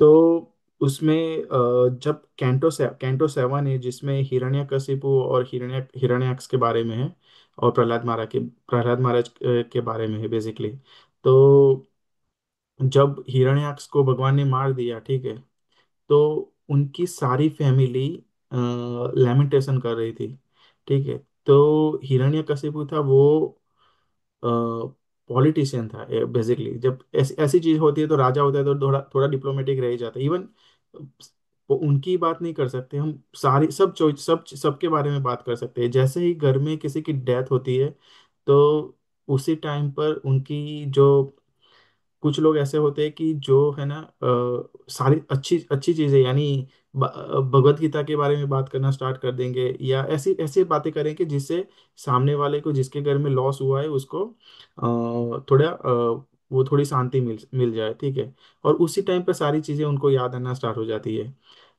तो उसमें जब कैंटो सेवन है जिसमें हिरण्यकशिपु और हिरण्याक्ष के बारे में है, और प्रहलाद महाराज के बारे में है बेसिकली। तो जब हिरण्याक्ष को भगवान ने मार दिया, ठीक है, तो उनकी सारी फैमिली लैमेंटेशन कर रही थी। ठीक है। तो हिरण्यकशिपु था वो पॉलिटिशियन था बेसिकली। जब ऐसी चीज होती है तो राजा होता है तो थोड़ा थोड़ा डिप्लोमेटिक रह ही जाता है। इवन उनकी बात नहीं कर सकते हम, सारी सबके बारे में बात कर सकते हैं। जैसे ही घर में किसी की डेथ होती है तो उसी टाइम पर उनकी जो कुछ लोग ऐसे होते हैं कि जो है ना सारी अच्छी अच्छी चीजें, यानी भगवत गीता के बारे में बात करना स्टार्ट कर देंगे, या ऐसी ऐसी बातें करेंगे जिससे सामने वाले को, जिसके घर में लॉस हुआ है, उसको थोड़ा वो थोड़ी शांति मिल मिल जाए। ठीक है। और उसी टाइम पर सारी चीजें उनको याद आना स्टार्ट हो जाती है।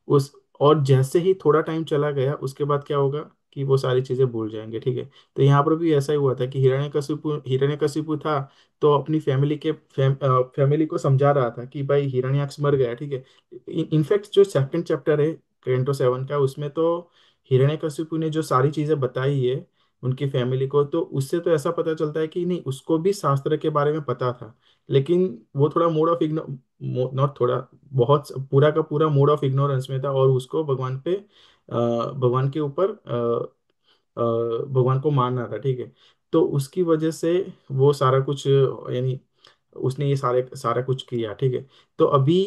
उस और जैसे ही थोड़ा टाइम चला गया उसके बाद क्या होगा कि वो सारी चीजें भूल जाएंगे। ठीक है। तो यहाँ पर भी ऐसा ही हुआ था कि हिरण्यकशिपु था, तो अपनी फैमिली को समझा रहा था कि भाई हिरण्याक्ष मर गया। ठीक है। इनफैक्ट जो सेकंड चैप्टर है कैंटो सेवन का, उसमें तो हिरण्यकशिपु ने जो सारी चीजें बताई है उनकी फैमिली को, तो उससे तो ऐसा पता चलता है कि नहीं, उसको भी शास्त्र के बारे में पता था। लेकिन वो थोड़ा मोड ऑफ इग्नो नॉट थोड़ा, बहुत पूरा का पूरा मोड ऑफ इग्नोरेंस में था, और उसको भगवान के ऊपर भगवान को मानना था। ठीक है। तो उसकी वजह से वो सारा कुछ, यानी उसने ये सारा कुछ किया। ठीक है। तो अभी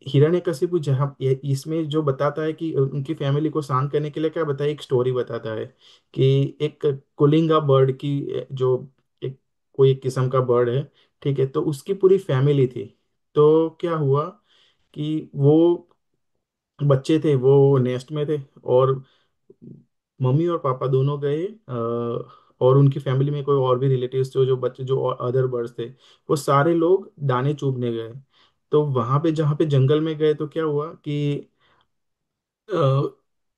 हिरण्यकशिपु जहाँ इसमें जो बताता है कि उनकी फैमिली को शांत करने के लिए क्या बताया, एक स्टोरी बताता है कि एक कुलिंगा बर्ड की, जो एक कोई एक किस्म का बर्ड है। ठीक है। तो उसकी पूरी फैमिली थी। तो क्या हुआ कि वो बच्चे थे वो नेस्ट में थे, और मम्मी और पापा दोनों गए, और उनकी फैमिली में कोई और भी रिलेटिव्स थे, जो बच्चे जो अदर बर्ड्स थे, वो सारे लोग दाने चुगने गए। तो वहां पे जहाँ पे जंगल में गए तो क्या हुआ कि अ,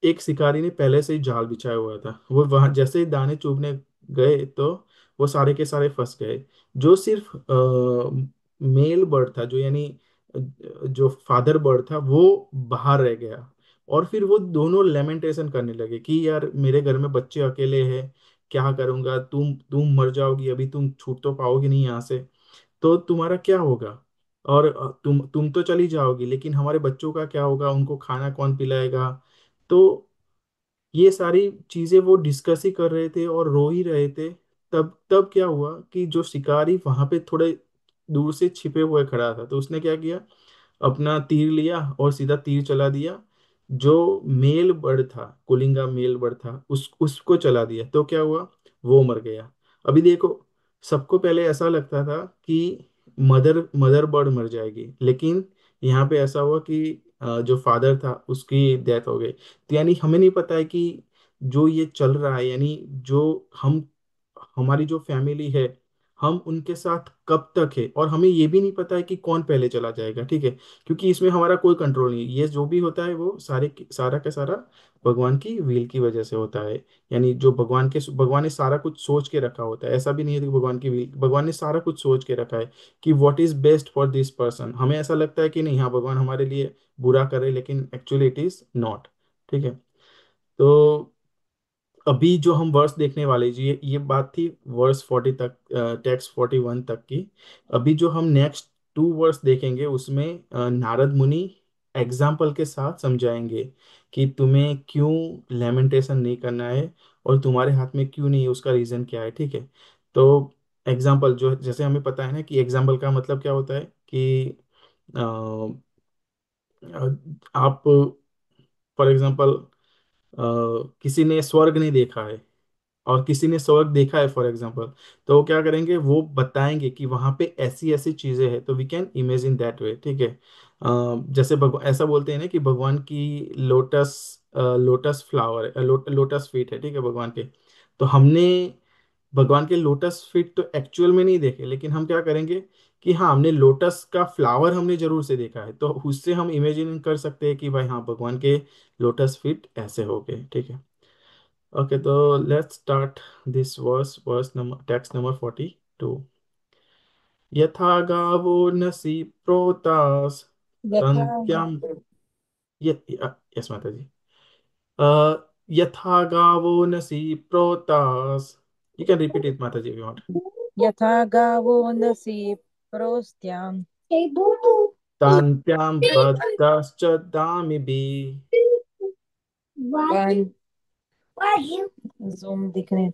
एक शिकारी ने पहले से ही जाल बिछाया हुआ था। वो वहां जैसे ही दाने चुगने गए तो वो सारे के सारे फंस गए। जो सिर्फ मेल बर्ड था, जो यानी जो फादर बर्ड था, वो बाहर रह गया। और फिर वो दोनों लेमेंटेशन करने लगे कि यार मेरे घर में बच्चे अकेले हैं, क्या करूंगा, तुम मर जाओगी, अभी तुम छूट तो पाओगी नहीं यहाँ से, तो तुम्हारा क्या होगा। और तुम तो चली जाओगी, लेकिन हमारे बच्चों का क्या होगा, उनको खाना कौन पिलाएगा। तो ये सारी चीजें वो डिस्कस ही कर रहे थे और रो ही रहे थे। तब तब क्या हुआ कि जो शिकारी वहां पे थोड़े दूर से छिपे हुए खड़ा था, तो उसने क्या किया, अपना तीर लिया और सीधा तीर चला दिया। जो मेल बर्ड था, कुलिंगा मेल बर्ड था, उसको चला दिया। तो क्या हुआ, वो मर गया। अभी देखो, सबको पहले ऐसा लगता था कि मदर बर्ड मर जाएगी, लेकिन यहाँ पे ऐसा हुआ कि जो फादर था उसकी डेथ हो गई। तो यानी हमें नहीं पता है कि जो ये चल रहा है, यानी जो हम हमारी जो फैमिली है, हम उनके साथ कब तक है, और हमें ये भी नहीं पता है कि कौन पहले चला जाएगा। ठीक है। क्योंकि इसमें हमारा कोई कंट्रोल नहीं है। ये जो भी होता है वो सारा का सारा भगवान की विल की वजह से होता है। यानी जो भगवान ने सारा कुछ सोच के रखा होता है। ऐसा भी नहीं है कि भगवान की विल, भगवान ने सारा कुछ सोच के रखा है कि what is best for this person. हमें ऐसा लगता है कि नहीं, हाँ भगवान हमारे लिए बुरा करे, लेकिन एक्चुअली इट इज नॉट। ठीक है। तो अभी जो हम वर्स देखने वाले जी, ये बात थी वर्स 40 तक, टेक्स्ट 41 तक की। अभी जो हम नेक्स्ट 2 वर्स देखेंगे उसमें नारद मुनि एग्जाम्पल के साथ समझाएंगे कि तुम्हें क्यों लेमेंटेशन नहीं करना है, और तुम्हारे हाथ में क्यों नहीं है, उसका रीजन क्या है। ठीक है। तो एग्जाम्पल, जो जैसे हमें पता है ना कि एग्जाम्पल का मतलब क्या होता है कि अ, आप फॉर एग्जाम्पल किसी ने स्वर्ग नहीं देखा है और किसी ने स्वर्ग देखा है फॉर एग्जांपल, तो वो क्या करेंगे, वो बताएंगे कि वहां पे ऐसी ऐसी चीजें हैं, तो we can imagine that way. ठीक है। जैसे भगवान ऐसा बोलते हैं ना कि भगवान की lotus lotus flower, lotus feet है। ठीक है, भगवान के। तो हमने भगवान के लोटस फीट तो एक्चुअल में नहीं देखे, लेकिन हम क्या करेंगे कि हाँ, हमने लोटस का फ्लावर हमने जरूर से देखा है, तो उससे हम इमेजिन कर सकते हैं कि भाई हाँ, भगवान के लोटस फीट ऐसे हो गए। ठीक है। Okay, so let's start this verse number, text number 42. यथा गावो नसी प्रोतास यथा तन्त्याम यस माता जी। अ, यथा गावो नसी प्रोतास। यू कैन रिपीट इट माता जी, if you want. यथा गावो नसी प्रोस्त्यां तन्त्याम बद्धश्च दामिभिः। वान्- जूम दिख रहे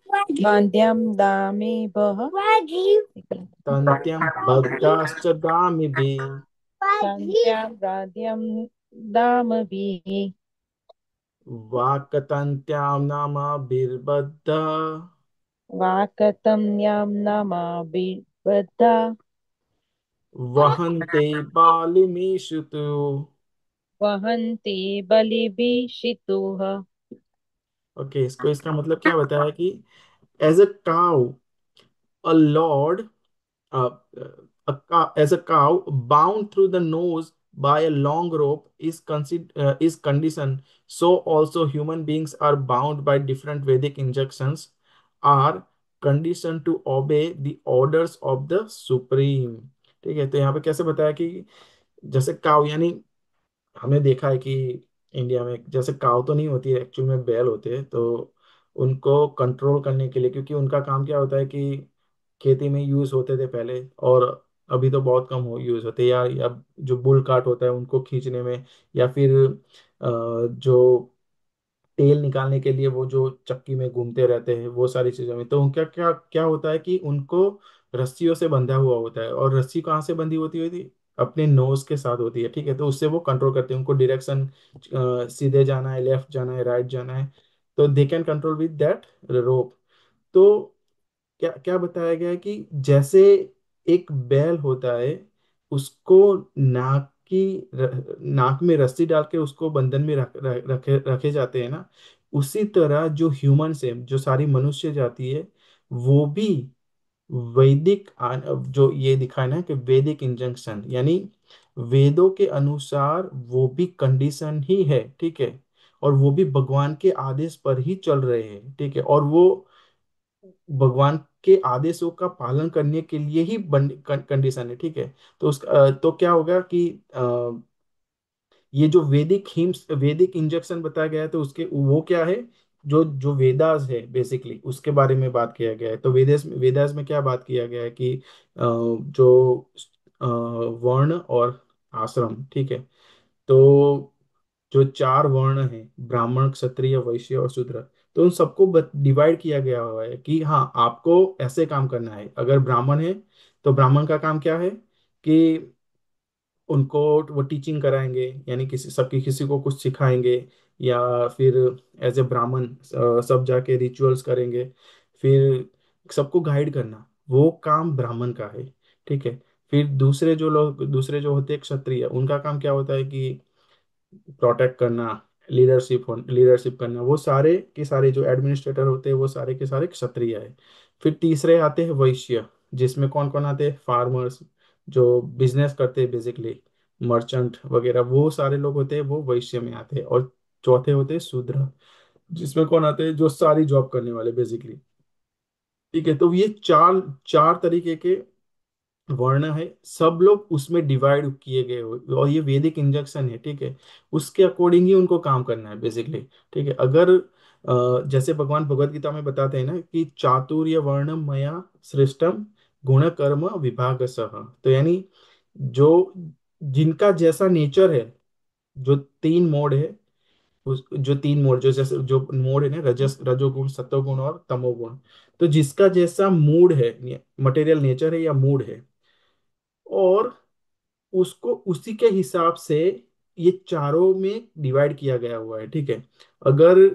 वान्द्यम दामी बह तन्त्याम बद्धश्च दामिभिः। संत्यां राध्यम दामभिः वाक्तन्त्यां नामाभिर्बद्धः। वाकतं यां नमाभिर्बधा वहन्ते बालिमीषु तु। वहन्ति बलिभिषितुः। ओके, इसको इसका मतलब क्या बताया कि as a cow, a lord, uh, as a cow bound through the nose by a long rope is is conditioned, so also human beings are bound by different Vedic injunctions, are conditioned to obey the orders of the supreme। ठीक है, तो यहाँ पे कैसे बताया कि जैसे काव यानी हमने देखा है कि इंडिया में जैसे काव तो नहीं होती है, एक्चुअल में बैल होते हैं, तो उनको कंट्रोल करने के लिए, क्योंकि उनका काम क्या होता है कि खेती में यूज होते थे पहले, और अभी तो बहुत कम हो यूज होते हैं, या जो बुल काट होता है उनको खींचने में, या फिर जो तेल निकालने के लिए वो जो चक्की में घूमते रहते हैं, वो सारी चीजों में तो उनका क्या क्या होता है कि उनको रस्सियों से बंधा हुआ होता है, और रस्सी कहाँ से बंधी होती होती अपने नोज के साथ होती है। ठीक है, तो उससे वो कंट्रोल करते हैं, उनको डायरेक्शन सीधे जाना है, लेफ्ट जाना है, राइट जाना है, तो they can control with that rope. तो क्या क्या बताया गया है कि जैसे एक बैल होता है, उसको नाक में रस्सी डाल के उसको बंधन में रखे रखे जाते हैं ना, उसी तरह जो ह्यूमन है, जो सारी मनुष्य जाति है, वो भी जो ये दिखाए ना कि वैदिक इंजंक्शन यानी वेदों के अनुसार वो भी कंडीशन ही है। ठीक है, और वो भी भगवान के आदेश पर ही चल रहे हैं। ठीक है, और वो भगवान के आदेशों का पालन करने के लिए ही कंडीशन है। ठीक है, तो तो क्या होगा कि ये जो वैदिक इंजेक्शन बताया गया है, तो उसके वो क्या है, जो जो वेदास है बेसिकली उसके बारे में बात किया गया है। तो वेदास में क्या बात किया गया है कि जो वर्ण और आश्रम, ठीक है, तो जो चार वर्ण हैं, ब्राह्मण, क्षत्रिय, वैश्य और शूद्र, तो उन सबको डिवाइड किया गया हुआ है कि हाँ, आपको ऐसे काम करना है। अगर ब्राह्मण है तो ब्राह्मण का काम क्या है कि उनको वो टीचिंग कराएंगे, यानी किसी को कुछ सिखाएंगे, या फिर एज ए ब्राह्मण सब जाके रिचुअल्स करेंगे, फिर सबको गाइड करना, वो काम ब्राह्मण का है। ठीक है, फिर दूसरे जो होते हैं क्षत्रिय, उनका काम क्या होता है कि प्रोटेक्ट करना, लीडरशिप करना, वो सारे के सारे जो एडमिनिस्ट्रेटर होते हैं वो सारे के सारे क्षत्रिय है। फिर तीसरे आते हैं वैश्य, जिसमें कौन कौन आते हैं, फार्मर्स, जो बिजनेस करते हैं बेसिकली, मर्चेंट वगैरह, वो सारे लोग होते हैं, वो वैश्य में आते हैं। और चौथे होते हैं शूद्र, जिसमें कौन आते हैं, जो सारी जॉब करने वाले बेसिकली। ठीक है, तो ये चार चार तरीके के वर्ण है, सब लोग उसमें डिवाइड किए गए हो, और ये वैदिक इंजंक्शन है। ठीक है, उसके अकॉर्डिंग ही उनको काम करना है बेसिकली। ठीक है, अगर जैसे भगवान भगवत गीता में बताते हैं ना कि चातुर्य वर्ण मया सृष्टम गुण कर्म विभाग सह, तो यानी जो जिनका जैसा नेचर है, जो तीन मोड है, जो तीन मोड, जो जैसे जो मोड है ना, रजोगुण, सत्वगुण और तमोगुण, तो जिसका जैसा मूड है, मटेरियल नेचर है या मूड है, और उसको उसी के हिसाब से ये चारों में डिवाइड किया गया हुआ है। ठीक है, अगर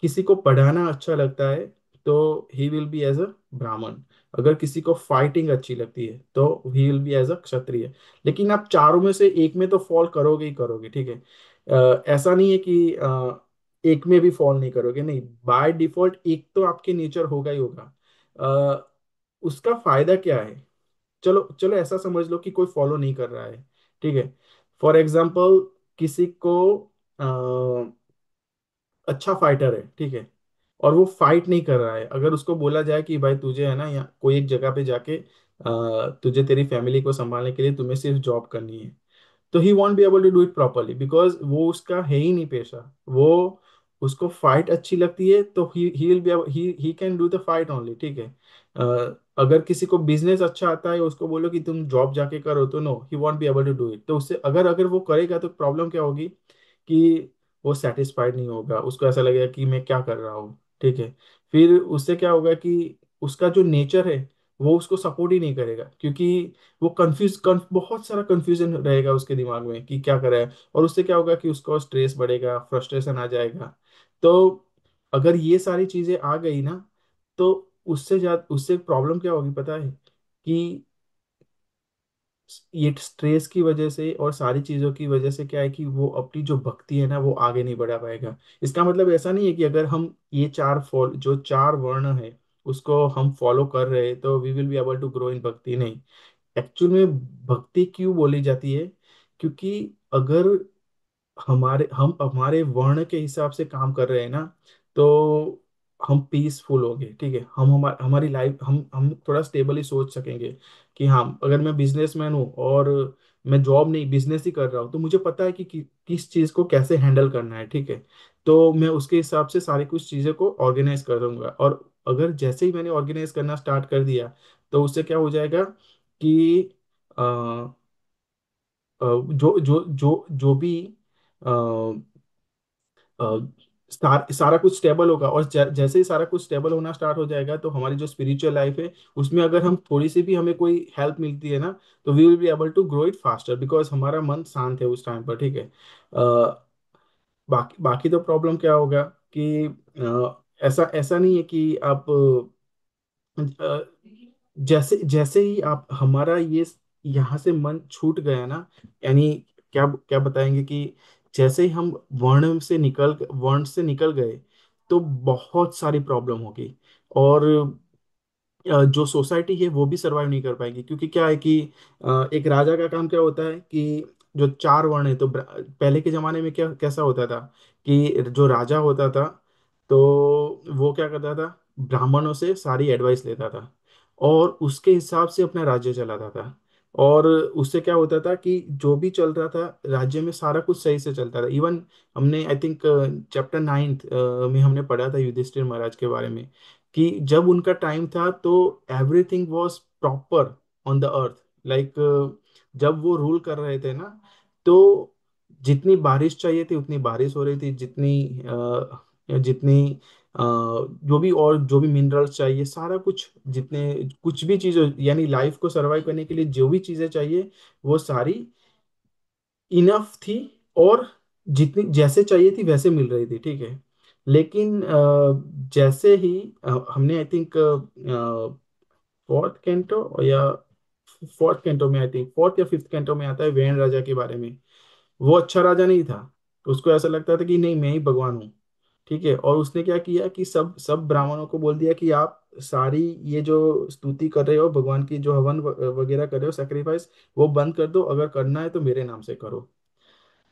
किसी को पढ़ाना अच्छा लगता है तो he will be as a Brahmin, अगर किसी को फाइटिंग अच्छी लगती है तो he will be as a Kshatriya. लेकिन आप चारों में से एक में तो फॉल करोगे ही करोगे। ठीक है, ऐसा नहीं है कि एक में भी फॉल नहीं करोगे, नहीं, बाय डिफॉल्ट एक तो आपके नेचर होगा ही होगा। उसका फायदा क्या है, चलो चलो ऐसा समझ लो कि कोई फॉलो नहीं कर रहा है। ठीक है, फॉर एग्जाम्पल किसी को अच्छा फाइटर है, ठीक है, और वो फाइट नहीं कर रहा है, अगर उसको बोला जाए कि भाई तुझे है ना, या कोई एक जगह पे जाके तुझे तेरी फैमिली को संभालने के लिए तुम्हें सिर्फ जॉब करनी है, तो he won't be able to do it properly, because वो उसका है ही नहीं पेशा। वो उसको फाइट अच्छी लगती है तो he will B he can do the fight only, ठीक है। अगर किसी को बिजनेस अच्छा आता है, उसको बोलो कि तुम जॉब जाके करो, तो no, he won't be able to do it. तो उससे अगर अगर वो करेगा तो प्रॉब्लम क्या होगी कि वो सेटिस्फाइड नहीं होगा, उसको ऐसा लगेगा कि मैं क्या कर रहा हूँ, ठीक है। फिर उससे क्या होगा कि उसका जो नेचर है वो उसको सपोर्ट ही नहीं करेगा, क्योंकि वो बहुत सारा कंफ्यूजन रहेगा उसके दिमाग में कि क्या करे। और उससे क्या होगा कि उसको स्ट्रेस बढ़ेगा, फ्रस्ट्रेशन आ जाएगा। तो अगर ये सारी चीजें आ गई ना, तो उससे प्रॉब्लम क्या होगी पता है कि ये स्ट्रेस की वजह से और सारी चीजों की वजह से क्या है कि वो अपनी जो भक्ति है ना वो आगे नहीं बढ़ा पाएगा। इसका मतलब ऐसा नहीं है कि अगर हम ये जो चार वर्ण है उसको हम फॉलो कर रहे हैं तो we will be able to grow in bhakti, नहीं। एक्चुअल में भक्ति क्यों बोली जाती है, क्योंकि अगर हम हमारे वर्ण के हिसाब से काम कर रहे हैं ना, तो हम पीसफुल होंगे, ठीक है। हमारी लाइफ हम थोड़ा स्टेबली सोच सकेंगे कि हाँ, अगर मैं बिजनेसमैन हूँ और मैं जॉब नहीं बिजनेस ही कर रहा हूँ, तो मुझे पता है कि किस चीज़ को कैसे हैंडल करना है, ठीक है। तो मैं उसके हिसाब से सारी कुछ चीज़ें को ऑर्गेनाइज कर दूंगा। और अगर जैसे ही मैंने ऑर्गेनाइज करना स्टार्ट कर दिया, तो उससे क्या हो जाएगा कि जो जो जो जो भी अ, अ, सारा कुछ स्टेबल होगा। और जैसे ही सारा कुछ स्टेबल होना स्टार्ट हो जाएगा, तो हमारी जो स्पिरिचुअल लाइफ है उसमें अगर हम थोड़ी सी भी हमें कोई हेल्प मिलती है ना, तो we will be able to grow it faster, because हमारा मन शांत है उस टाइम पर, ठीक है। बाकी बाकी तो प्रॉब्लम क्या होगा कि ऐसा ऐसा नहीं है कि आप अ, जैसे जैसे ही आप हमारा ये यहाँ से मन छूट गया ना, यानी क्या क्या बताएंगे कि जैसे ही हम वर्ण से निकल गए, तो बहुत सारी प्रॉब्लम होगी। और जो सोसाइटी है वो भी सरवाइव नहीं कर पाएगी, क्योंकि क्या है कि एक राजा का काम क्या होता है कि जो चार वर्ण है, तो पहले के जमाने में क्या कैसा होता था कि जो राजा होता था, तो वो क्या करता था, ब्राह्मणों से सारी एडवाइस लेता था और उसके हिसाब से अपना राज्य चलाता था। और उससे क्या होता था कि जो भी चल रहा था राज्य में, सारा कुछ सही से चलता था। इवन हमने आई थिंक चैप्टर 9 में हमने पढ़ा था युधिष्ठिर महाराज के बारे में, कि जब उनका टाइम था तो everything was proper on the earth. Like जब वो रूल कर रहे थे ना, तो जितनी बारिश चाहिए थी उतनी बारिश हो रही थी, जितनी जो भी मिनरल्स चाहिए, सारा कुछ, जितने कुछ भी चीज़ें, यानी लाइफ को सरवाइव करने के लिए जो भी चीज़ें चाहिए, वो सारी इनफ थी। और जितनी जैसे चाहिए थी वैसे मिल रही थी, ठीक है। लेकिन जैसे ही हमने आई थिंक फोर्थ कैंटो या फोर्थ कैंटो में, आई थिंक फोर्थ या फिफ्थ कैंटो में आता है वेन राजा के बारे में। वो अच्छा राजा नहीं था, उसको ऐसा लगता था कि नहीं, मैं ही भगवान हूँ, ठीक है। और उसने क्या किया कि सब सब ब्राह्मणों को बोल दिया कि आप सारी ये जो स्तुति कर रहे हो भगवान की, जो हवन वगैरह कर रहे हो, सेक्रीफाइस, वो बंद कर दो। अगर करना है तो मेरे नाम से करो।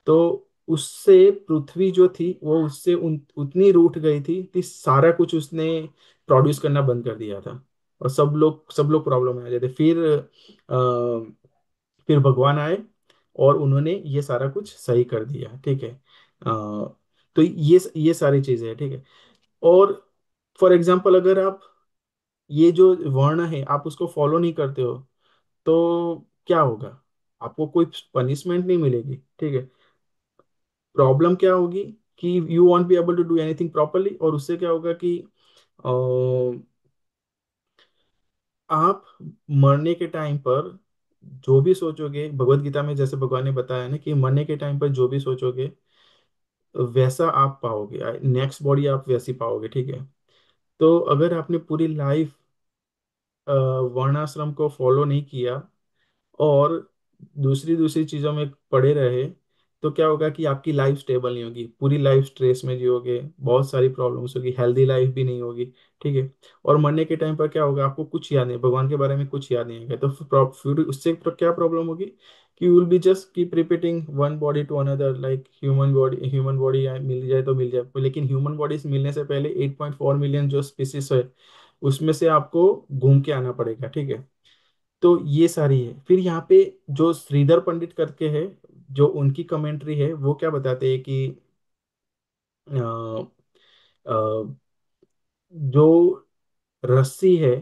तो उससे पृथ्वी जो थी वो उससे उतनी रूठ गई थी कि सारा कुछ उसने प्रोड्यूस करना बंद कर दिया था। और सब लोग प्रॉब्लम में आ जाते। फिर भगवान आए और उन्होंने ये सारा कुछ सही कर दिया, ठीक है। तो ये सारी चीजें हैं, ठीक है। और फॉर एग्जाम्पल, अगर आप ये जो वर्ण है आप उसको फॉलो नहीं करते हो, तो क्या होगा, आपको कोई पनिशमेंट नहीं मिलेगी, ठीक है। प्रॉब्लम क्या होगी कि you won't be able to do anything properly. और उससे क्या होगा कि अ, आप मरने के टाइम पर जो भी सोचोगे, भगवत गीता में जैसे भगवान ने बताया ना कि मरने के टाइम पर जो भी सोचोगे वैसा आप पाओगे, नेक्स्ट बॉडी आप वैसी पाओगे, ठीक है। तो अगर आपने पूरी लाइफ वर्णाश्रम को फॉलो नहीं किया और दूसरी दूसरी चीजों में पड़े रहे, तो क्या होगा कि आपकी लाइफ स्टेबल नहीं होगी, पूरी लाइफ स्ट्रेस में जियोगे, बहुत सारी प्रॉब्लम्स होगी, हेल्दी लाइफ भी नहीं होगी, ठीक है। और मरने के टाइम पर क्या होगा, आपको कुछ याद नहीं, भगवान के बारे में कुछ याद नहीं आएगा। तो फिर उससे क्या प्रॉब्लम होगी कि you will be just keep repeating one body to another, like human body मिल जाए तो मिल जाए, लेकिन ह्यूमन बॉडीज मिलने से पहले 8.4 मिलियन जो स्पीसीज है उसमें से आपको घूम के आना पड़ेगा, ठीक है। तो ये सारी है। फिर यहाँ पे जो श्रीधर पंडित करके है, जो उनकी कमेंट्री है वो क्या बताते हैं कि अ, अ, जो रस्सी है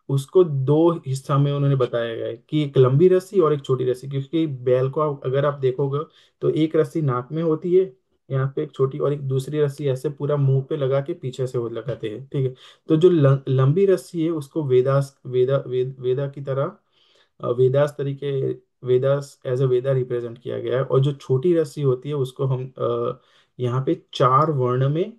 उसको दो हिस्सा में उन्होंने बताया गया है, कि एक लंबी रस्सी और एक छोटी रस्सी, क्योंकि बैल को अगर आप देखोगे तो एक रस्सी नाक में होती है यहाँ पे एक छोटी, और एक दूसरी रस्सी ऐसे पूरा मुंह पे लगा के पीछे से वो लगाते हैं, ठीक है। तो जो लंबी रस्सी है उसको वेदा की तरह, वेदास तरीके, Vedas as a Veda represent किया गया है। और जो छोटी रस्सी होती है उसको हम यहाँ पे चार वर्ण में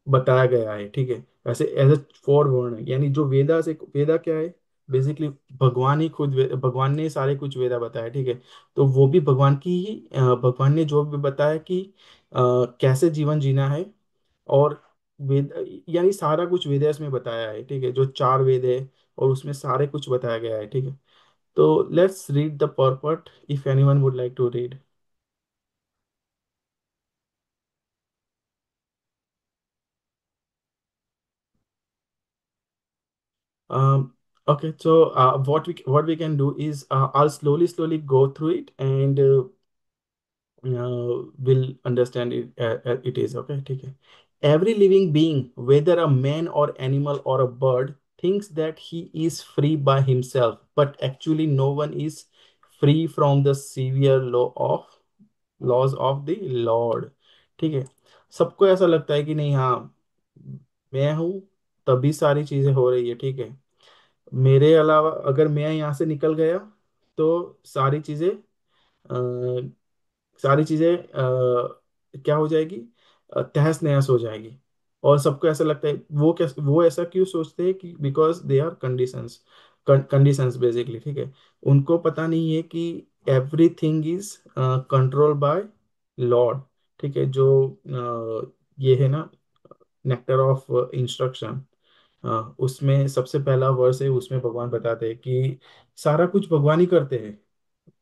बताया गया है, ठीक है। ऐसे एज अ फोर वर्ण, यानी जो वेदा से, वेदा क्या है बेसिकली, भगवान ही खुद भगवान ने सारे कुछ वेदा बताया, ठीक है। तो वो भी भगवान की ही भगवान ने जो भी बताया कि कैसे जीवन जीना है, और वेद, यानी सारा कुछ वेदास में बताया है, ठीक है। जो चार वेद है और उसमें सारे कुछ बताया गया है, ठीक है। तो let's read the purport if anyone would like to read. Okay, so what we can do is I'll slowly go through it, and will understand it, it is okay, ठीक है। Every living being, whether a man or animal or a bird, thinks that he is free by himself, but actually no one is free from the severe laws of the Lord, ठीक है। सबको ऐसा लगता है कि नहीं, हाँ मैं हूँ तभी सारी चीजें हो रही है, ठीक है। मेरे अलावा अगर मैं यहाँ से निकल गया तो सारी चीजें क्या हो जाएगी, तहस नहस हो जाएगी। और सबको ऐसा लगता है, वो ऐसा क्यों सोचते हैं कि because they are conditions, conditions basically, ठीक है। उनको पता नहीं है कि everything is control by lord, ठीक है। जो ये है ना, नेक्टर ऑफ इंस्ट्रक्शन, उसमें सबसे पहला वर्स है, उसमें भगवान बताते हैं कि सारा कुछ भगवान ही करते हैं।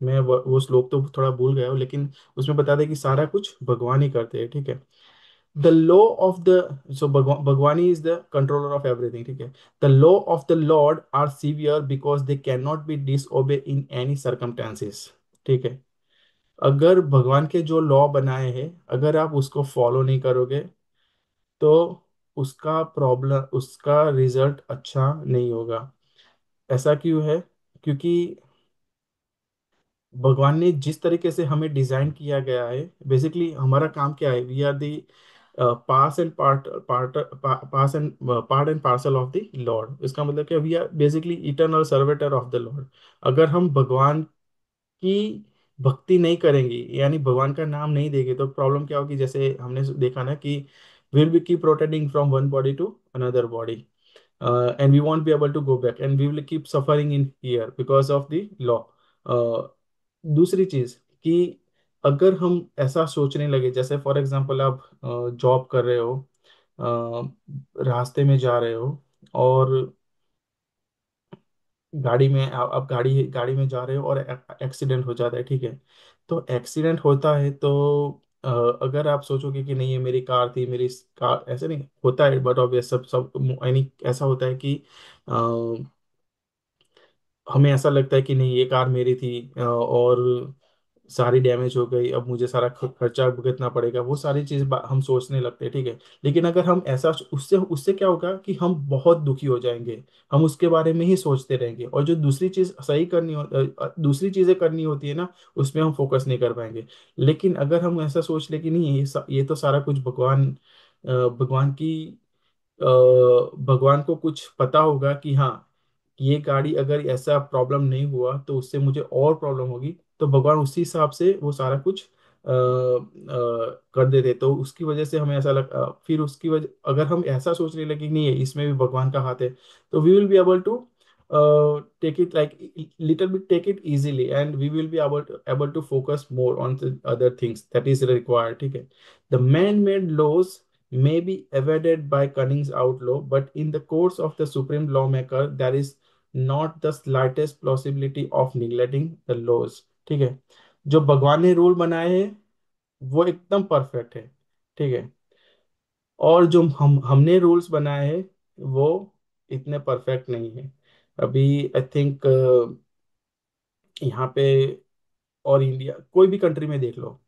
मैं वो श्लोक तो थोड़ा भूल गया हूँ, लेकिन उसमें बताते हैं कि सारा कुछ भगवान ही करते हैं, ठीक है। The law of the, so Bhagavan he is the controller of everything, ठीक है। The law of the lord are severe because they can not be disobey in any circumstances, ठीक है। अगर भगवान के जो लॉ बनाए हैं अगर आप उसको फॉलो नहीं करोगे तो उसका रिजल्ट अच्छा नहीं होगा। ऐसा क्यों है? क्योंकि भगवान ने जिस तरीके से हमें डिजाइन किया गया है, बेसिकली हमारा काम क्या है, we are the pass and part and parcel of the lord. इसका मतलब क्या, we are basically eternal servitor of the lord. अगर हम भगवान की भक्ति नहीं करेंगे, यानी भगवान का नाम नहीं देंगे, तो प्रॉब्लम क्या होगी, जैसे हमने देखा ना कि will be keep rotating from one body to another body, and we won't be able to go back and we will keep suffering in here because of the law. दूसरी चीज कि अगर हम ऐसा सोचने लगे, जैसे फॉर एग्जांपल आप जॉब कर रहे हो, रास्ते में जा रहे हो, और गाड़ी में आप गाड़ी गाड़ी में जा रहे हो और एक्सीडेंट हो जाता है, ठीक है। तो एक्सीडेंट होता है तो अ, अगर आप सोचोगे कि नहीं ये मेरी कार थी, मेरी कार, ऐसे नहीं होता है, बट ऑब्वियस सब सब यानी ऐसा होता है कि हमें ऐसा लगता है कि नहीं ये कार मेरी थी, और सारी डैमेज हो गई, अब मुझे सारा खर्चा भुगतना पड़ेगा, वो सारी चीज हम सोचने लगते हैं, ठीक है। लेकिन अगर हम ऐसा, उससे उससे क्या होगा कि हम बहुत दुखी हो जाएंगे, हम उसके बारे में ही सोचते रहेंगे, और जो दूसरी चीज सही दूसरी चीजें करनी होती है ना, उसमें हम फोकस नहीं कर पाएंगे। लेकिन अगर हम ऐसा सोच ले कि नहीं ये तो सारा कुछ भगवान की भगवान को कुछ पता होगा कि हाँ ये गाड़ी अगर ऐसा प्रॉब्लम नहीं हुआ तो उससे मुझे और प्रॉब्लम होगी, तो भगवान उसी हिसाब से वो सारा कुछ कर देते। तो उसकी वजह से हमें ऐसा फिर उसकी वजह अगर हम ऐसा सोचने लगे कि नहीं है इसमें भी भगवान का हाथ है, तो we will be able to take it like little bit, take it easily, and we will be able to focus more on the other things that is required, ठीक है। The man-made laws may be evaded by Cunning's outlaw, but in the courts of the supreme lawmaker, there is not the slightest possibility of neglecting the laws, ठीक है। जो भगवान ने rule बनाए हैं वो एकदम परफेक्ट है, ठीक है। और जो हमने रूल्स बनाए हैं वो इतने परफेक्ट नहीं है। अभी आई थिंक यहाँ पे और इंडिया, कोई भी कंट्री में देख लो,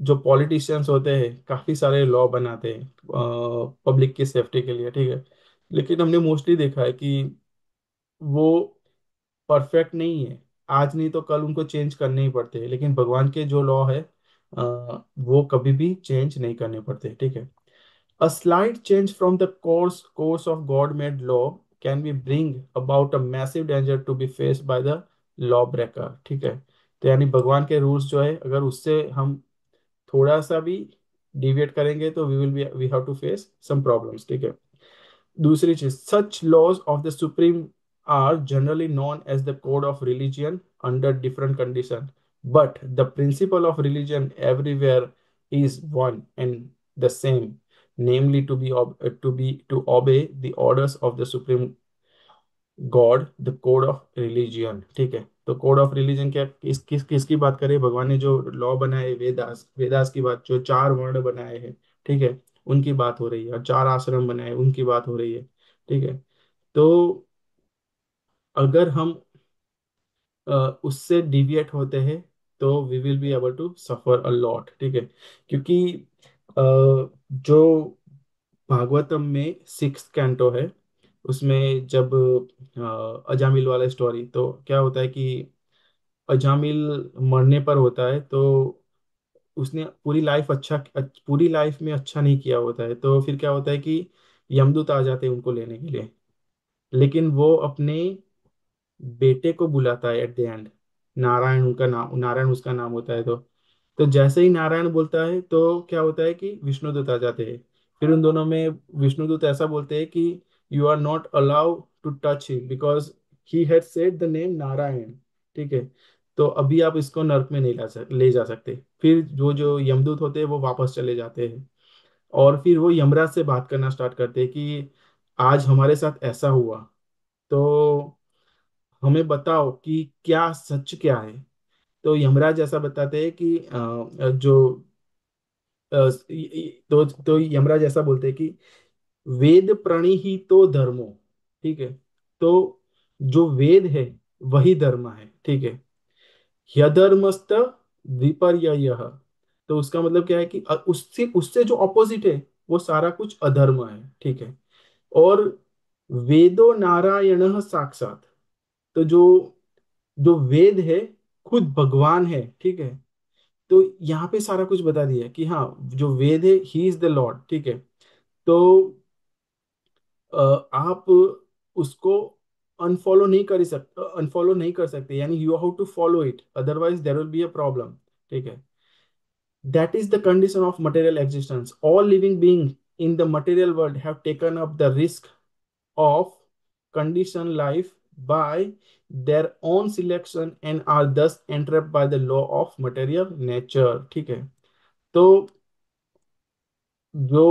जो पॉलिटिशियंस होते हैं काफी सारे लॉ बनाते हैं पब्लिक की सेफ्टी के लिए, ठीक है। लेकिन हमने मोस्टली देखा है कि वो परफेक्ट नहीं है। आज नहीं तो कल उनको चेंज करने ही पड़ते हैं, लेकिन भगवान के जो लॉ है वो कभी भी चेंज नहीं करने पड़ते, ठीक है। A slight change from the course of God-made law can be bring about a massive danger to be faced by the lawbreaker, ठीक है। तो यानी भगवान के रूल्स जो है, अगर उससे हम थोड़ा सा भी डिविएट करेंगे तो we have to face some problems, ठीक है। दूसरी चीज, such laws of the supreme are generally known as the code of religion under different condition, but the principle of religion everywhere is one and the same, namely to obey the orders of the supreme God, the code of religion, ठीक है। तो code of religion क्या, किसकी बात करें, भगवान ने जो लॉ बनाए, वेदास वेदास की बात, जो चार वर्ण बनाए हैं, ठीक है, उनकी बात हो रही है। और चार आश्रम बनाए, उनकी बात हो रही है, ठीक है। तो अगर हम उससे डिविएट होते हैं तो we will be able to suffer a lot, ठीक है। क्योंकि जो भागवतम में सिक्स कैंटो है, उसमें जब अजामिल वाला स्टोरी, तो क्या होता है कि अजामिल मरने पर होता है, तो उसने पूरी लाइफ में अच्छा नहीं किया होता है। तो फिर क्या होता है कि यमदूत आ जाते हैं उनको लेने के लिए, लेकिन वो अपने बेटे को बुलाता है एट द एंड। नारायण उसका नाम होता है। तो जैसे ही नारायण बोलता है तो क्या होता है कि विष्णुदूत आ जाते हैं। फिर उन दोनों में विष्णुदूत ऐसा बोलते हैं कि you are not allowed to touch him because he had said the name Narayan, ठीक है। तो अभी आप इसको नर्क में नहीं ले जा सकते। फिर जो जो यमदूत होते हैं वो वापस चले जाते हैं, और फिर वो यमराज से बात करना स्टार्ट करते हैं कि आज हमारे साथ ऐसा हुआ, तो हमें बताओ कि क्या सच क्या है। तो यमराज ऐसा बताते हैं कि जो तो यमराज ऐसा बोलते हैं कि वेद प्रणिहितो धर्मो, ठीक है। तो जो वेद है वही धर्म है, ठीक है। ह्यधर्मस्त विपर्ययः, तो उसका मतलब क्या है कि उससे उससे जो ऑपोजिट है वो सारा कुछ अधर्म है, ठीक है। और वेदो नारायण साक्षात, तो जो जो वेद है खुद भगवान है, ठीक है। तो यहाँ पे सारा कुछ बता दिया कि हाँ, जो वेद है ही इज द लॉर्ड, ठीक है। तो आप उसको अनफॉलो नहीं कर सकते, यानी you have to follow it, otherwise there will be a problem, ठीक है। That is the condition of material existence. All living being in the material world have taken up the risk of conditioned life by their own selection and are thus entrapped by the law of material nature, ठीक है। तो जो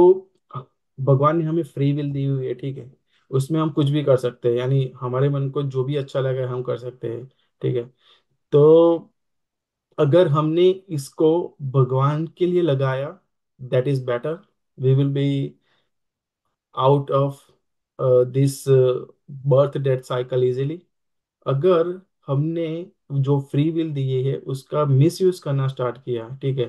भगवान ने हमें free will दी हुई है, ठीक है, उसमें हम कुछ भी कर सकते हैं, यानी हमारे मन को जो भी अच्छा लगे हम कर सकते हैं, ठीक है। तो अगर हमने इसको भगवान के लिए लगाया, that is better, we will be out of this birth death cycle easily. अगर हमने जो फ्री विल दी है उसका मिस यूज करना स्टार्ट किया, ठीक है,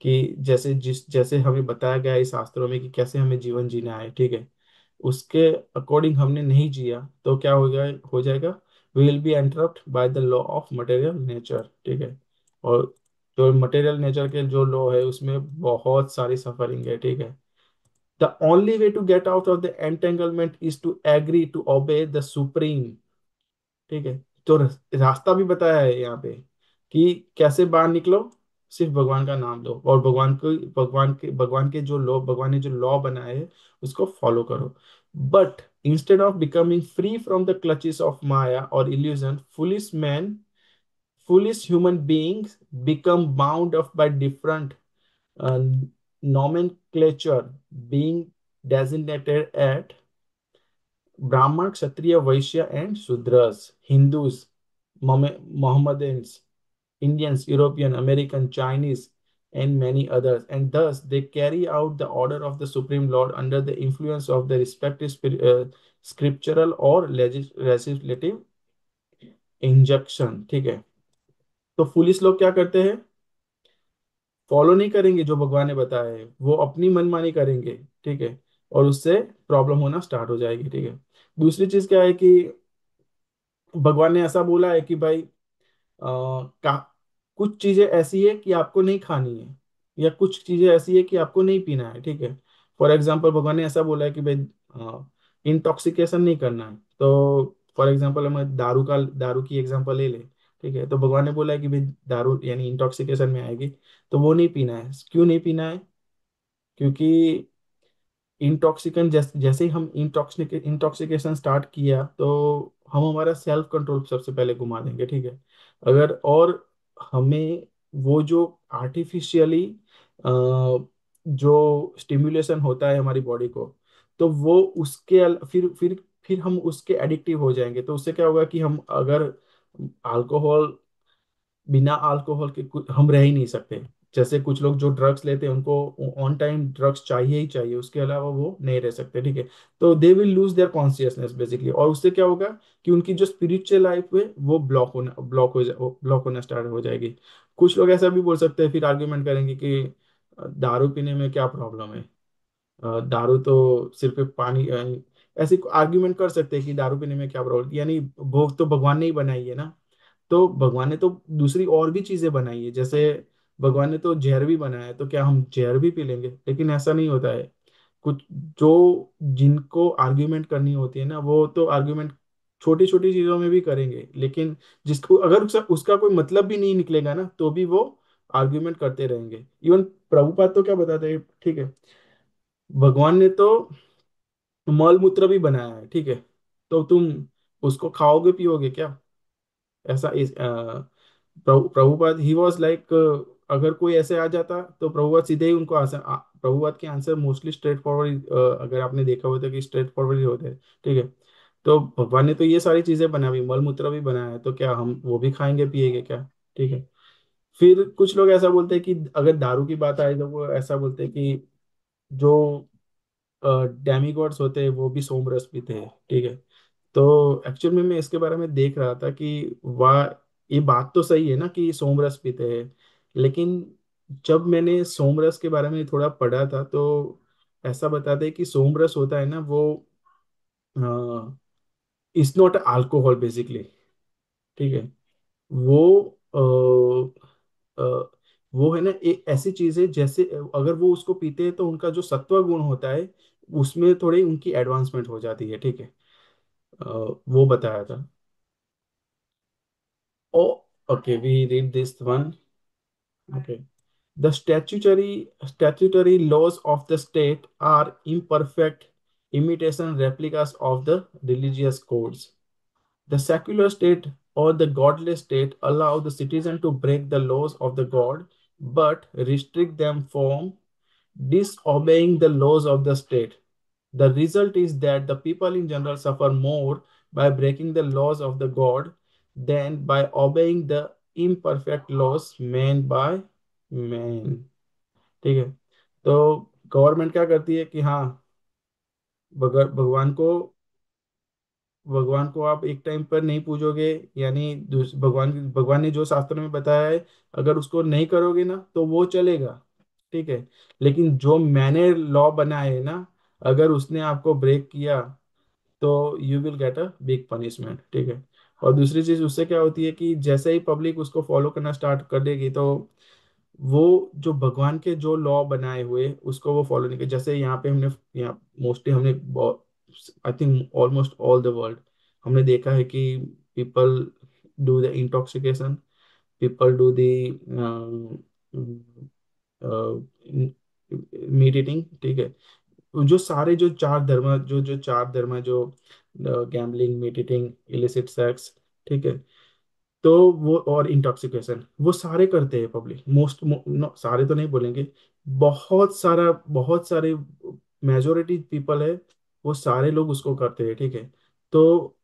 कि जैसे हमें बताया गया है इस शास्त्रों में कि कैसे हमें जीवन जीना है, ठीक है, उसके अकॉर्डिंग हमने नहीं जिया तो क्या हो जाएगा, we will be entrapped by the law of material nature, ठीक है। और जो मटेरियल नेचर के जो लॉ है उसमें बहुत सारी सफरिंग है, ठीक है। The only way to get out of the entanglement is to agree to obey the supreme, ठीक है। तो रास्ता भी बताया है यहाँ पे कि कैसे बाहर निकलो, सिर्फ भगवान का नाम लो और भगवान के जो लॉ, भगवान ने जो लॉ बनाए हैं उसको फॉलो करो। But instead of becoming free from the clutches of maya और illusion, foolish human beings become bound up by different nomenclature being designated at Brahman, Kshatriya, Vaishya, and Shudras, Hindus, Mohammedans, Indians, European, American, Chinese, and many others. And thus they carry out the order of the Supreme Lord under the influence of the respective scriptural or legislative injunction, ठीक है। तो foolish लोग क्या करते हैं, follow नहीं करेंगे जो भगवान ने बताया है, वो अपनी मनमानी करेंगे, ठीक है, और उससे प्रॉब्लम होना स्टार्ट हो जाएगी, ठीक है। दूसरी चीज क्या है कि भगवान ने ऐसा बोला है कि भाई का कुछ चीजें ऐसी है कि आपको नहीं खानी है, या कुछ चीजें ऐसी है कि आपको नहीं पीना है, ठीक है। फॉर एग्जाम्पल भगवान ने ऐसा बोला है कि भाई इंटॉक्सिकेशन नहीं करना है। तो फॉर एग्जाम्पल हम दारू की एग्जाम्पल ले ले, ठीक है। तो भगवान ने बोला है कि भाई दारू यानी इंटॉक्सिकेशन में आएगी, तो वो नहीं पीना है। क्यों नहीं पीना है? क्योंकि इंटॉक्सिकन जैसे ही हम इंटॉक्सिकेशन स्टार्ट किया, तो हम हमारा सेल्फ कंट्रोल सबसे पहले घुमा देंगे, ठीक है। अगर और हमें वो जो आर्टिफिशियली जो स्टिम्युलेशन होता है हमारी बॉडी को, तो वो फिर हम उसके एडिक्टिव हो जाएंगे। तो उससे क्या होगा कि हम अगर अल्कोहल बिना अल्कोहल के हम रह ही नहीं सकते। जैसे कुछ लोग जो ड्रग्स लेते हैं उनको ऑन टाइम ड्रग्स चाहिए ही चाहिए, उसके अलावा वो नहीं रह सकते, ठीक है। तो they will lose their consciousness basically, और उससे क्या होगा कि उनकी जो स्पिरिचुअल लाइफ है वो ब्लॉक होना स्टार्ट हो जाएगी। कुछ लोग ऐसा भी बोल सकते हैं, फिर आर्ग्यूमेंट करेंगे कि दारू पीने में क्या प्रॉब्लम है, दारू तो सिर्फ एक पानी ऐसे आर्ग्यूमेंट कर सकते हैं कि दारू पीने में क्या प्रॉब्लम, यानी भोग तो भगवान ने ही बनाई है ना। तो भगवान ने तो दूसरी और भी चीजें बनाई है, जैसे भगवान ने तो जहर भी बनाया है, तो क्या हम जहर भी पी लेंगे? लेकिन ऐसा नहीं होता है। कुछ जो जिनको आर्ग्यूमेंट करनी होती है ना, वो तो आर्ग्यूमेंट छोटी छोटी चीजों में भी करेंगे, लेकिन जिसको अगर उसका कोई मतलब भी नहीं निकलेगा ना, तो भी वो आर्ग्यूमेंट करते रहेंगे। इवन प्रभुपाद तो क्या बताते हैं, ठीक है, भगवान ने तो मल मूत्र भी बनाया है, ठीक है, तो तुम उसको खाओगे पियोगे क्या? ऐसा प्रभुपाद ही वॉज लाइक, अगर कोई ऐसे आ जाता तो प्रभुपाद सीधे ही उनको आंसर प्रभुपाद के आंसर मोस्टली स्ट्रेट फॉरवर्ड, अगर आपने देखा होता कि स्ट्रेट फॉरवर्ड ही होते हैं, ठीक है। तो भगवान ने तो ये सारी चीजें बना भी, मल मूत्र भी बनाया है, तो क्या हम वो भी खाएंगे पिएंगे क्या? ठीक है। फिर कुछ लोग ऐसा बोलते हैं कि अगर दारू की बात आए तो वो ऐसा बोलते हैं कि जो डेमीगॉड्स होते हैं वो भी सोमरस पीते हैं, ठीक है। तो एक्चुअल में मैं इसके बारे में देख रहा था कि वाह, ये बात तो सही है ना कि सोमरस पीते हैं, लेकिन जब मैंने सोमरस के बारे में थोड़ा पढ़ा था, तो ऐसा बताते हैं कि सोमरस होता है ना, वो इट्स नॉट अल्कोहल बेसिकली, ठीक है। वो वो है ना एक ऐसी चीज है, जैसे अगर वो उसको पीते हैं तो उनका जो सत्व गुण होता है उसमें थोड़ी उनकी एडवांसमेंट हो जाती है, ठीक है। वो बताया था। ओ, okay, we read this one. Okay. The statutory laws of the state are imperfect imitation replicas of the religious codes. The secular state or the godless state allow the citizen to break the laws of the god, but restrict them from disobeying the laws of the state. The result is that the people in general suffer more by breaking the laws of the god than by obeying the imperfect laws made by man, ठीक है। तो government क्या करती है कि हाँ, भगवान को आप एक टाइम पर नहीं पूजोगे, यानी भगवान ने जो शास्त्रों में बताया है, अगर उसको नहीं करोगे ना तो वो चलेगा, ठीक है। लेकिन जो मैंने लॉ बनाए है ना, अगर उसने आपको ब्रेक किया तो you will get a big punishment, ठीक है। और दूसरी चीज उससे क्या होती है कि जैसे ही पब्लिक उसको फॉलो करना स्टार्ट कर देगी, तो वो जो भगवान के जो लॉ बनाए हुए उसको वो फॉलो नहीं कर, जैसे यहाँ पे हमने यहाँ मोस्टली हमने I think almost all the world हमने देखा है कि people do the intoxication, people do the meat eating, ठीक है। जो सारे जो चार धर्म जो चार धर्म है, जो gambling, meat eating, illicit sex, ठीक है, तो वो और इंटॉक्सिकेशन वो सारे करते हैं पब्लिक, नो, सारे तो नहीं बोलेंगे, बहुत सारे मेजोरिटी पीपल है, वो सारे लोग उसको करते हैं, ठीक है। तो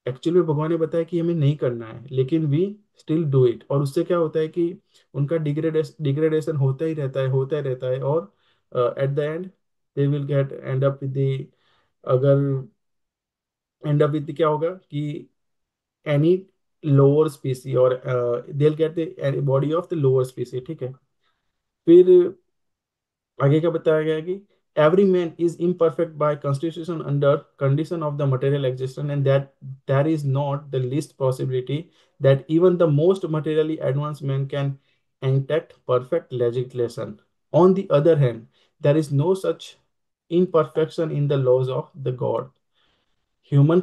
एक्चुअली भगवान ने बताया कि हमें नहीं करना है, लेकिन वी स्टिल डू इट, और उससे क्या होता है कि उनका डिग्रेडेशन होता ही रहता है, और at the and they will get and up with the, अगर एंड अप विद क्या होगा कि एनी लोअर स्पीसी, और they get the body of the lower स्पीसी, ठीक है। फिर आगे क्या बताया गया है कि every man is imperfect by constitution under condition of the material existence, and that there is not the least possibility that even the most materially advanced man can enact perfect legislation. On the other hand, there is no such imperfection in the laws of the god. Human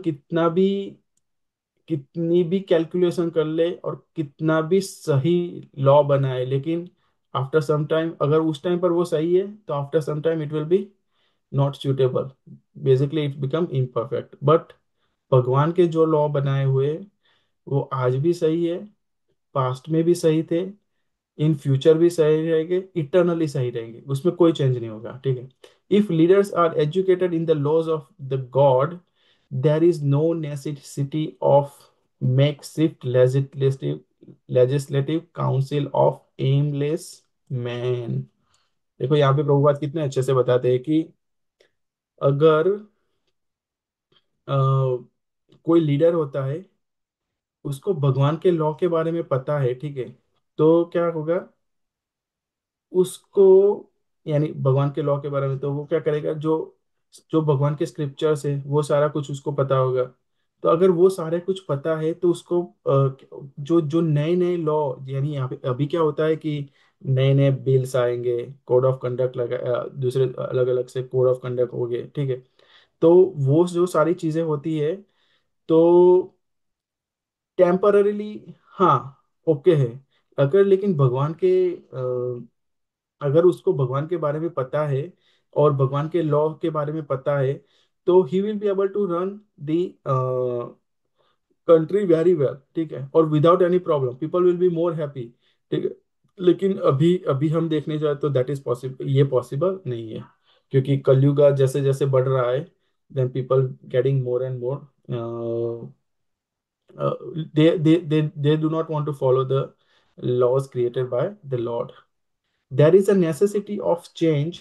कितनी भी calculation कर ले और कितना भी सही law बनाए, लेकिन आफ्टर सम टाइम, अगर उस टाइम पर वो सही है तो after some time it will be not suitable, basically it become imperfect. But भगवान के जो लॉ बनाए हुए वो आज भी सही है, पास्ट में भी सही थे, इन फ्यूचर भी सही रहेंगे, इटरनली सही रहेंगे, उसमें कोई चेंज नहीं होगा, ठीक है। If leaders are educated in the laws of the God, there is no necessity of make shift legislative council of aimless man. देखो यहाँ पे प्रभुपाद कितने अच्छे से बताते हैं कि अगर अ, कोई लीडर होता है, उसको भगवान के लॉ के बारे में पता है, ठीक है, तो क्या होगा उसको, यानी भगवान के लॉ के बारे में, तो वो क्या करेगा, जो जो भगवान के स्क्रिप्चर्स है वो सारा कुछ उसको पता होगा। तो अगर वो सारे कुछ पता है तो उसको जो जो नए नए लॉ, यानी यहाँ पे अभी क्या होता है कि नए नए बिल्स आएंगे, कोड ऑफ कंडक्ट लगा, दूसरे अलग अलग से कोड ऑफ कंडक्ट हो गए, ठीक है। तो वो जो सारी चीजें होती है, तो टेम्पररीली, हाँ, ओके है। अगर लेकिन भगवान के अगर उसको भगवान के बारे में पता है और भगवान के लॉ के बारे में पता है, तो he will be able to run the country very well, ठीक है, और without any problem people will be more happy, ठीक है। लेकिन अभी अभी हम देखने जाए तो दैट इज पॉसिबल, ये पॉसिबल नहीं है, क्योंकि कलयुग जैसे जैसे बढ़ रहा है, then people getting more and more, they do not want to follow the laws created by the Lord. There is a necessity of change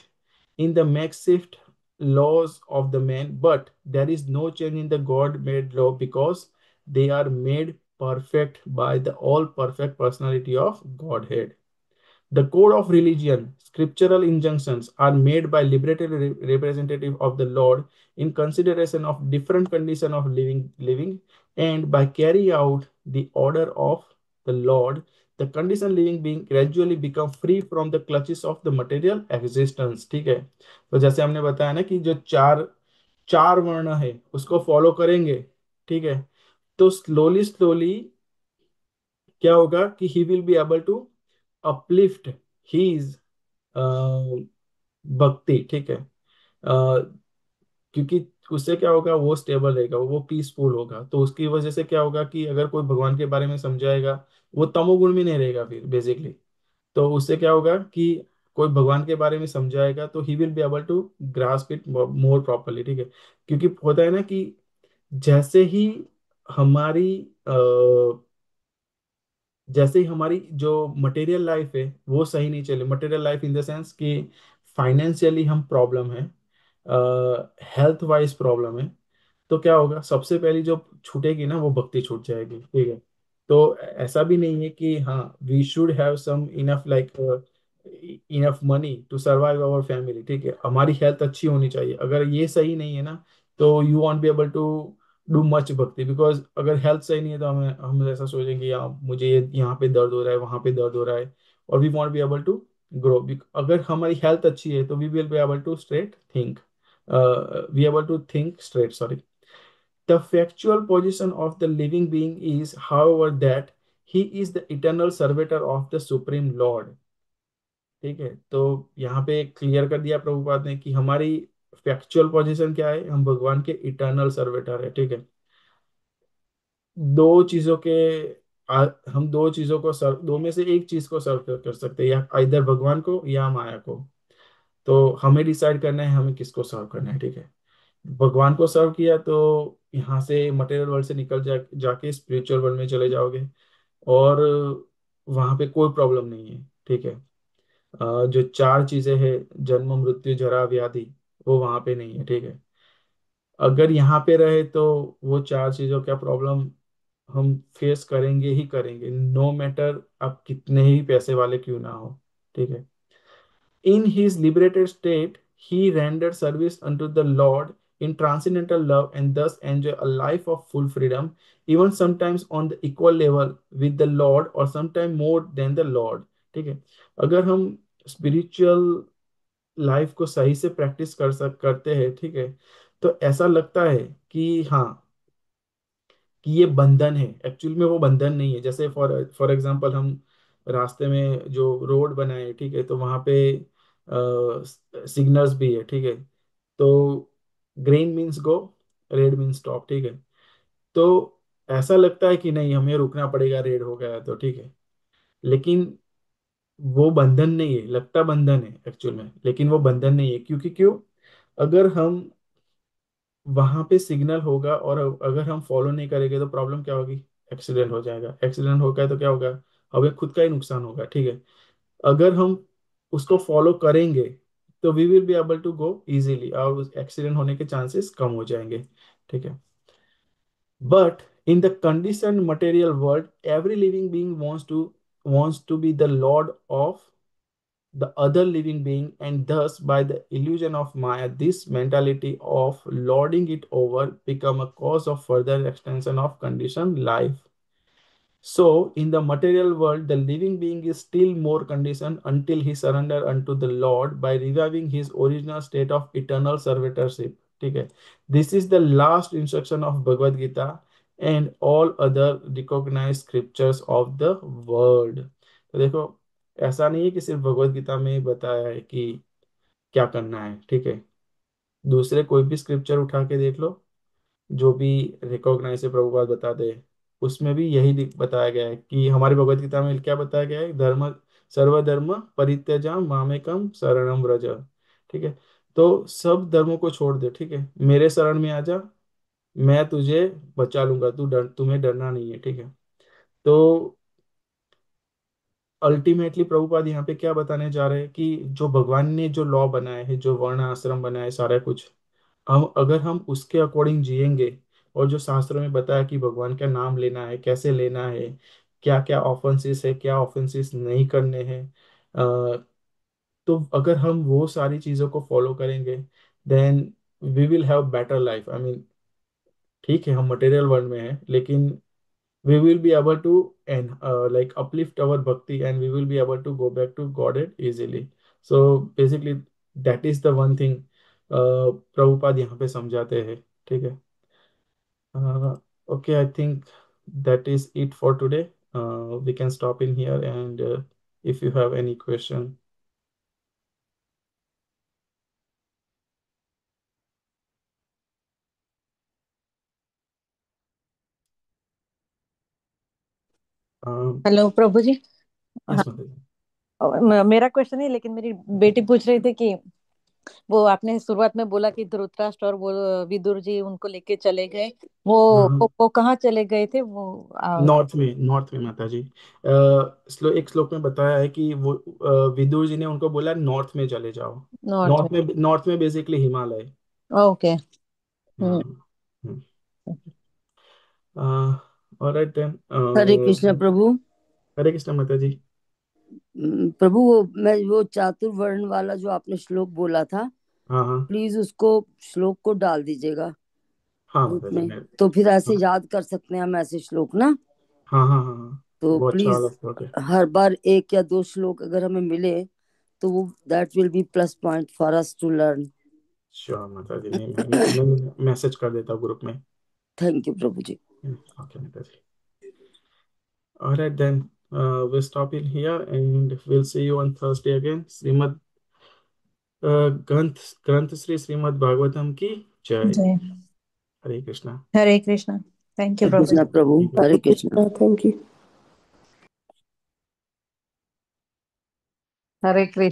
in the makeshift laws of the man, but there is no change in the God made law because they are made perfect by the all perfect personality of Godhead. The code of religion, scriptural injunctions are made by liberated representative of the Lord in consideration of different condition of living, and by carry out the order of the Lord, the condition living being gradually become free from the clutches of the material existence, ठीक है। तो जैसे हमने बताया ना कि जो चार चार वर्ण है उसको फॉलो करेंगे, ठीक है, तो स्लोली स्लोली क्या होगा कि he will be able to uplift his bhakti, ठीक है। क्योंकि उससे क्या होगा, वो स्टेबल रहेगा, वो पीसफुल होगा, तो उसकी वजह से क्या होगा कि अगर कोई भगवान के बारे में समझाएगा, वो तमोगुण में नहीं रहेगा फिर बेसिकली। तो उससे क्या होगा कि कोई भगवान के बारे में समझाएगा तो he will be able to grasp it more properly, ठीक है। क्योंकि होता है ना कि जैसे ही हमारी जैसे ही हमारी जो मटेरियल लाइफ है वो सही नहीं चले, material life in the sense कि फाइनेंशियली हम प्रॉब्लम है, हेल्थ वाइज प्रॉब्लम है, तो क्या होगा, सबसे पहली जो छूटेगी ना वो भक्ति छूट जाएगी, ठीक है। तो ऐसा भी नहीं है कि हाँ we should have some enough like enough money to survive our family, ठीक है, हमारी हेल्थ अच्छी होनी चाहिए, अगर ये सही नहीं है ना, तो you won't be able to do much bhakti, because अगर हेल्थ सही नहीं है तो हमें हम ऐसा सोचेंगे यार मुझे ये यहाँ पे दर्द हो रहा है, वहां पे दर्द हो रहा है, और we won't be able to grow. अगर हमारी हेल्थ अच्छी है तो we will be able to straight think, we able to think straight, sorry. The factual position of the living being is, however, that he is the eternal servitor of the Supreme Lord, ठीक है। तो यहाँ पे clear कर दिया प्रभुपाद ने कि हमारी फैक्चुअल पोजीशन क्या है, हम भगवान के इटर्नल सर्वेटर है, ठीक है। दो चीजों के हम दो चीजों को सर्व, दो में से एक चीज को सर्व कर सकते हैं, या इधर भगवान को या माया को। तो हमें डिसाइड करना है हमें किसको सर्व करना है, ठीक है। भगवान को सर्व किया तो यहाँ से मटेरियल वर्ल्ड से निकल जाके स्पिरिचुअल वर्ल्ड में चले जाओगे, और वहां पे कोई प्रॉब्लम नहीं है, ठीक है। जो चार चीजें हैं, जन्म मृत्यु जरा व्याधि, वो वहां पे नहीं है, ठीक है। अगर यहाँ पे रहे तो वो चार चीजों का प्रॉब्लम हम फेस करेंगे ही करेंगे, नो मैटर आप कितने ही पैसे वाले क्यों ना हो। ठीक है। In his liberated state, he rendered service unto the Lord in transcendental love and thus enjoy a life of full freedom, even sometimes on the equal level with the Lord or sometimes more than the Lord। ठीक है। अगर हम spiritual life को सही से practice करते हैं, ठीक है, तो ऐसा लगता है कि हाँ, कि ये बंधन है। एक्चुअल में वो बंधन नहीं है। जैसे फॉर फॉर एग्जांपल हम रास्ते में जो रोड बनाए, ठीक है, तो वहां पे सिग्नल्स भी है, ठीक है। तो green means go, red means stop, ठीक है। तो ऐसा लगता है कि नहीं, हमें रुकना पड़ेगा, रेड हो गया है तो, ठीक है। लेकिन वो बंधन नहीं है, लगता बंधन है एक्चुअल में, लेकिन वो बंधन नहीं है। क्योंकि क्यों, अगर हम वहां पे सिग्नल होगा और अगर हम फॉलो नहीं करेंगे तो प्रॉब्लम क्या होगी, एक्सीडेंट हो जाएगा। एक्सीडेंट होगा तो क्या होगा, हमें खुद का ही नुकसान होगा। ठीक है। अगर हम उसको फॉलो करेंगे तो we will be able to go easily और एक्सीडेंट होने के चांसेस कम हो जाएंगे। ठीक है। But in the condition material world every living being wants to be the lord of the other living being, and thus by the illusion of maya this mentality of lording it over become a cause of further extension of conditioned life। So, in the material world, the living being is still more conditioned until he surrender unto the Lord by reviving his original state of eternal servitorship। ठीक है। This is the last instruction of Bhagavad Gita and all other recognized scriptures of the world। तो देखो, ऐसा नहीं है कि सिर्फ भगवत गीता में ही बताया है कि क्या करना है। ठीक है। दूसरे कोई भी स्क्रिप्चर उठा के देख लो, जो भी रिकॉग्नाइज है प्रभुपाद बता दे, उसमें भी यही बताया गया है कि हमारी भगवत गीता में क्या बताया गया है, धर्म सर्वधर्म परित्यजा मामेकम शरणम व्रज। ठीक है। तो सब धर्मों को छोड़ दे, ठीक है, मेरे शरण में आ जा, मैं तुझे बचा लूंगा, तुम्हें डरना नहीं है। ठीक है। तो अल्टीमेटली प्रभुपाद यहाँ पे क्या बताने जा रहे हैं कि जो भगवान ने जो लॉ बनाए हैं, जो वर्ण आश्रम बनाए, सारा कुछ, हम अगर हम उसके अकॉर्डिंग जिएंगे और जो शास्त्रों में बताया कि भगवान का नाम लेना है, कैसे लेना है, क्या क्या ऑफेंसेस है, क्या ऑफेंसेस नहीं करने हैं, तो अगर हम वो सारी चीज़ों को फॉलो करेंगे, then we will have better life. I mean, ठीक है, हम मटेरियल वर्ल्ड में हैं, लेकिन we will be able to and like uplift our bhakti and we will be able to go back to Godhead easily। So basically that is the one thing Prabhupada यहाँ पे समझाते हैं। ठीक है। Okay, I think that is it for today। We can stop in here and if you have any question। Hello प्रभु जी। हाँ, yes माता मेरा क्वेश्चन है, लेकिन मेरी बेटी पूछ रही थी कि वो आपने शुरुआत में बोला कि धृतराष्ट्र और वो विदुर जी उनको लेके चले गए। वो जी। वो कहाँ चले गए थे वो? नॉर्थ में माता जी, एक श्लोक में बताया है कि वो विदुर जी ने उनको बोला नॉर्थ में चले जाओ। नॉर्थ में। नॉर्थ में बेसिकली हिमालय। ओके। हाँ। Hmm. Alright then. Hare Krishna प्रभु। हरे कृष्ण माता जी। प्रभु वो मैं वो चातुर्वर्ण वाला जो आपने श्लोक बोला था, हाँ हाँ। प्लीज उसको श्लोक को डाल दीजिएगा हाँ ग्रुप माता जी, में। मैं। तो फिर ऐसे हाँ याद कर सकते हैं हम ऐसे श्लोक ना। हाँ हाँ हाँ हाँ, तो वो अच्छा वाला प्लीज श्लोक है। हर बार एक या दो श्लोक अगर हमें मिले तो वो that will be plus point for us to learn. Sure Mata ji, नहीं मैं मैसेज कर देता हूँ ग्रुप में। थैंक यू प्रभु जी। ओके माता जी। Alright then, we'll stop in here and we'll see you on Thursday again। Shrimad ग्रंथ ग्रंथ श्रीमद् भागवतम की जय। जय। हरे कृष्णा। हरे कृष्णा। थैंक यू हरे प्रभु कृष्ण जी। प्रभु, ठीक है। हरे कृष्ण। Thank you. हरे कृष्ण।